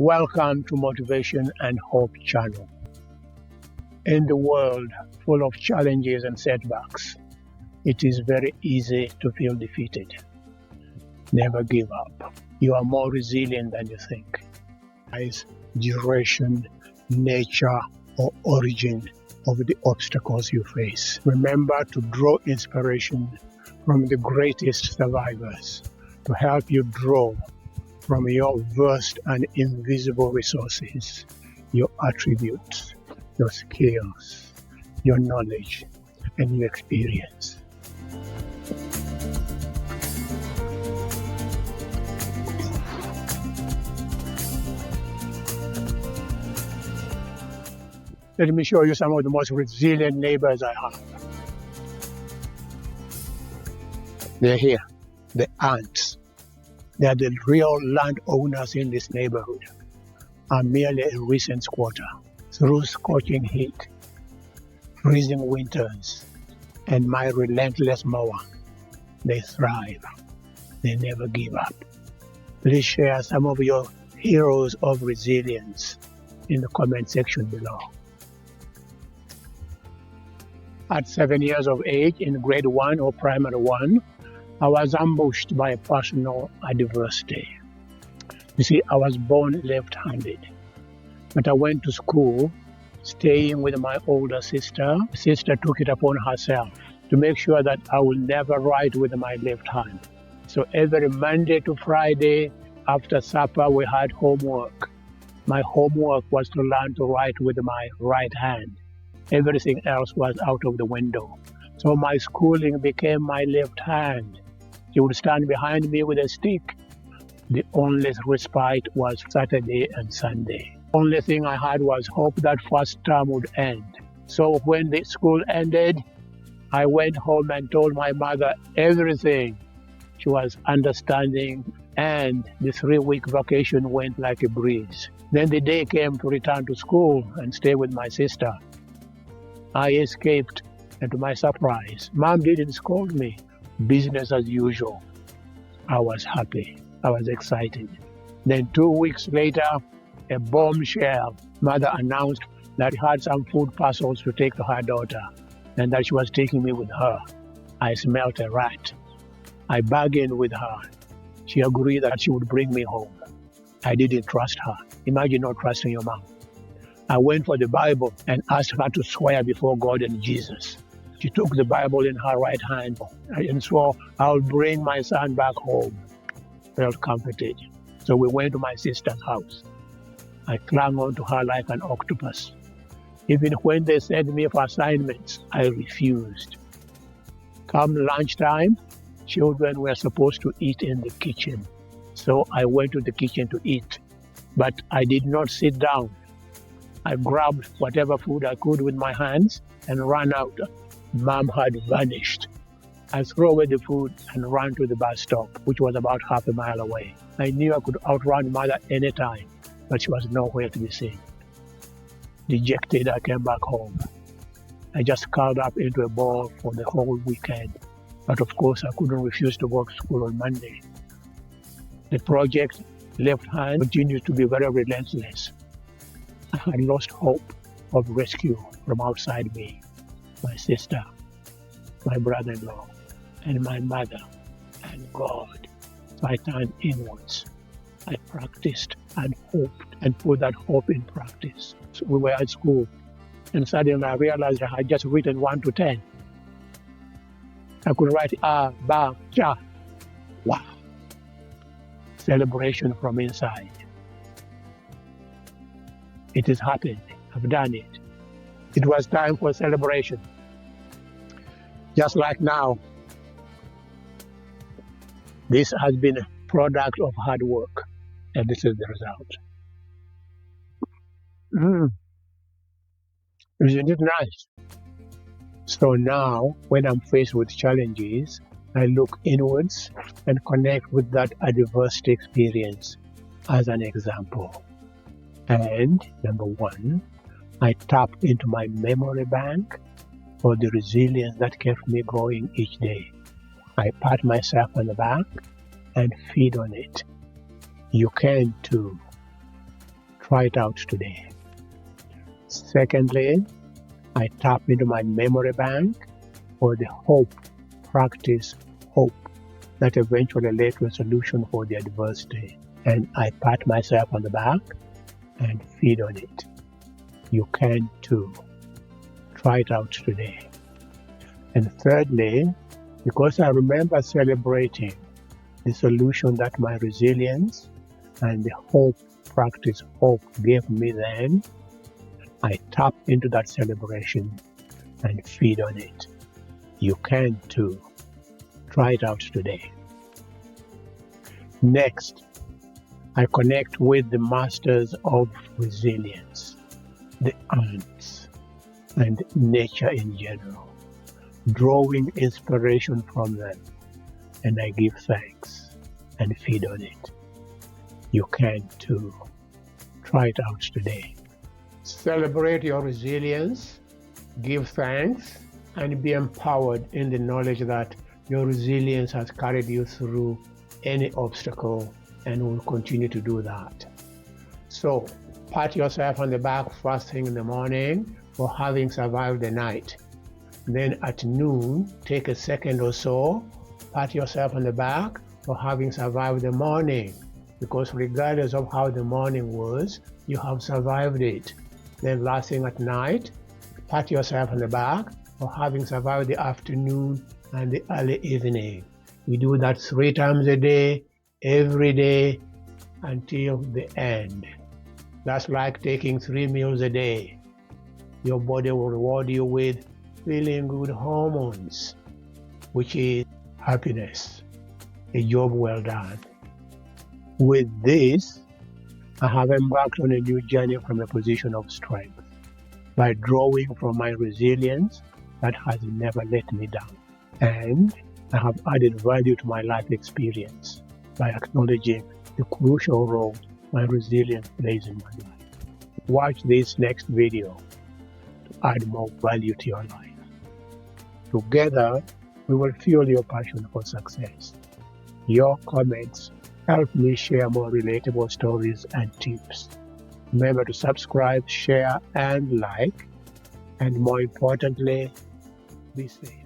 Welcome to Motivation and Hope channel. In the world full of challenges and setbacks, it is very easy to feel defeated. Never give up. You are more resilient than you think. Size, duration, nature, or origin of the obstacles you face. Remember to draw inspiration from the greatest survivors to help you draw from your vast and invisible resources, your attributes, your skills, your knowledge, and your experience. Let me show you some of the most resilient neighbors I have. They're here, the ants. They are the real landowners in this neighborhood. I'm merely a recent squatter. Through scorching heat, freezing winters, and my relentless mower, they thrive. They never give up. Please share some of your heroes of resilience in the comment section below. At 7 years of age, in grade 1 or primary 1, I was ambushed by personal adversity. You see, I was born left-handed, but I went to school staying with my older sister. My sister took it upon herself to make sure that I will never write with my left hand. So every Monday to Friday after supper, we had homework. My homework was to learn to write with my right hand. Everything else was out of the window. So my schooling became my left hand. She would stand behind me with a stick. The only respite was Saturday and Sunday. Only thing I had was hope that first term would end. So when the school ended, I went home and told my mother everything. She was understanding, and the 3-week vacation went like a breeze. Then the day came to return to school and stay with my sister. I escaped, and to my surprise, Mom didn't scold me. Business as usual. I was happy. I was excited. Then 2 weeks later, a bombshell. Mother announced that she had some food parcels to take to her daughter and that she was taking me with her. I smelt a rat. I bargained with her. She agreed that she would bring me home. I didn't trust her. Imagine not trusting your mom. I went for the Bible and asked her to swear before God and Jesus. She took the Bible in her right hand and swore, I'll bring my son back home. Felt comforted. So we went to my sister's house. I clung on to her like an octopus. Even when they sent me for assignments, I refused. Come lunchtime, children were supposed to eat in the kitchen. So I went to the kitchen to eat. But I did not sit down. I grabbed whatever food I could with my hands and ran out. Mom had vanished. I threw away the food and ran to the bus stop, which was about half a mile away. I knew I could outrun Mother anytime, but she was nowhere to be seen. Dejected, I came back home. I just curled up into a ball for the whole weekend. But of course, I couldn't refuse to go to school on Monday. The project, left hand, continued to be very relentless. I had lost hope of rescue from outside me. My sister, my brother-in-law, and my mother, and God. So I turned inwards. I practiced and hoped and put that hope in practice. So we were at school, and suddenly I realized I had just written 1 to 10. I could write A, Ba, Cha. Wow. Celebration from inside. It has happened. I've done it. It was time for celebration. Just like now, this has been a product of hard work, and this is the result. Isn't it nice? So now, when I'm faced with challenges, I look inwards and connect with that adversity experience as an example. And number 1, I tap into my memory bank for the resilience that kept me going each day. I pat myself on the back and feed on it. You can too. Try it out today. Secondly, I tap into my memory bank for the hope, practice hope that eventually led to a solution for the adversity. And I pat myself on the back and feed on it. You can too. Try it out today. And thirdly, because I remember celebrating the solution that my resilience and the hope, practice hope gave me then, I tap into that celebration and feed on it. You can too. Try it out today. Next, I connect with the masters of resilience, the ants, and nature in general, drawing inspiration from them, and I give thanks and feed on it. You can too. Try it out today. Celebrate your resilience, give thanks, and be empowered in the knowledge that your resilience has carried you through any obstacle and will continue to do that. So, pat yourself on the back first thing in the morning for having survived the night. Then at noon, take a second or so, pat yourself on the back for having survived the morning, because regardless of how the morning was, you have survived it. Then last thing at night, pat yourself on the back for having survived the afternoon and the early evening. We do that 3 times a day, every day, until the end. That's like taking 3 meals a day. Your body will reward you with feeling good hormones, which is happiness. A job well done. With this, I have embarked on a new journey from a position of strength by drawing from my resilience that has never let me down. And I have added value to my life experience by acknowledging the crucial role my resilience plays in my life. Watch this next video to add more value to your life. Together, we will fuel your passion for success. Your comments help me share more relatable stories and tips. Remember to subscribe, share, and like. And more importantly, be safe.